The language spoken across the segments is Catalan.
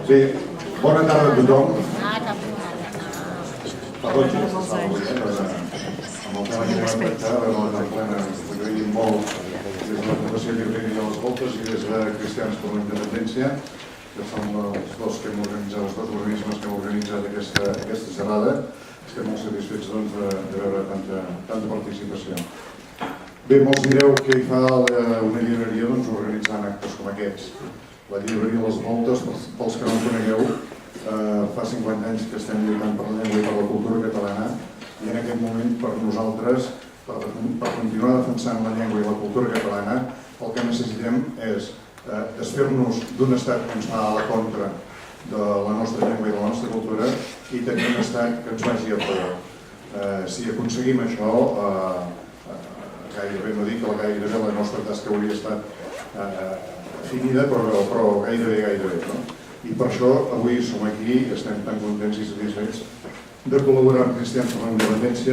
Bé, bona tarda a tothom. Perdó, amb el tema que vam tractar, vam agrair molt des de la Fundació Lliure de les Voltes i des de Cristians per la Independència, que són els dos organismes que hem organitzat aquesta xerrada. Estem molt satisfets de veure tanta participació. Bé, molts direu que hi fa una llibreria organitzant actes com aquests. La Llibreria Les Voltes, pels que no en conegueu, fa 50 anys que estem lluitant per la llengua i per la cultura catalana i en aquest moment per nosaltres, per continuar defensant la llengua i la cultura catalana, el que necessitem és desfer-nos d'un estat que ens va a la contra de la nostra llengua i de la nostra cultura i tenir un estat que ens vagi a favor. Si aconseguim això, gairebé no dic que gairebé la nostra tasca hauria estat definida, però gairebé. I per això avui som aquí i estem tan contents i satisfets de col·laborar amb Cristians per la Independència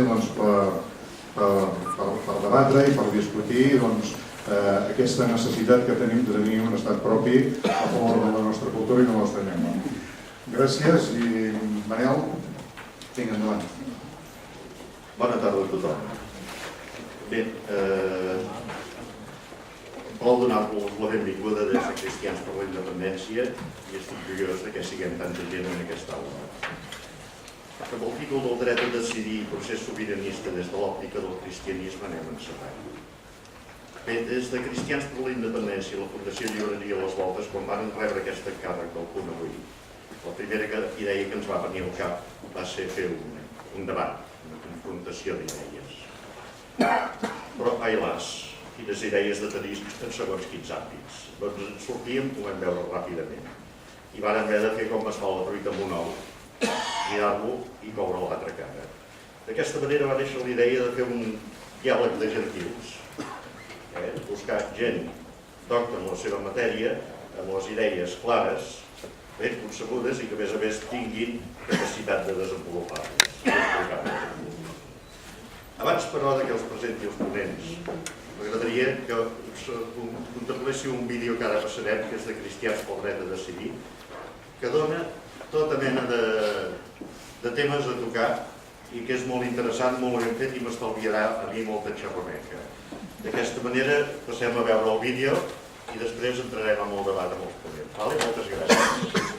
per debatre i per discutir aquesta necessitat que tenim de tenir un estat propi a favor de la nostra cultura i de la nostra llengua. Gràcies i Manel, vinga, endavant. Bona tarda a tothom. Bé, vol donar-vos la benvinguda des de Cristians per la Independència i estic curiós que siguem tanta gent en aquesta aula. Amb el títol del dret a decidir i procés sobiranista des de l'òptica del cristianisme anem encetant. Bé, des de Cristians per la Independència i la Fundació Llibreria Les Voltes, quan van rebre aquest encàrrec del punt avui, la primera idea que ens va venir al cap va ser fer un debat, una confrontació d'idees. Però, ai las, quines idees de tenir en segons quins àmbits. Doncs en sortíem, ho vam veure ràpidament. I vàrem haver de fer com es fa la truita amb un ou, girar-lo i coure l'altra cara. D'aquesta manera va néixer la idea de fer un diàleg de gentils, buscar gent docta en la seva matèria, amb les idees clares, ben concebudes i que a més tinguin capacitat de desenvolupar-les. Abans, però, que els presenti els ponents, m'agradaria que contemplessin un vídeo que ara passarem, que és de Cristians pel dret a decidir, que dona tota mena de temes a tocar i que és molt interessant, molt ben fet i m'estalviarà a mi molta xerrameca. D'aquesta manera passem a veure el vídeo i després entrarem en el debat amb els ponents. Moltes gràcies.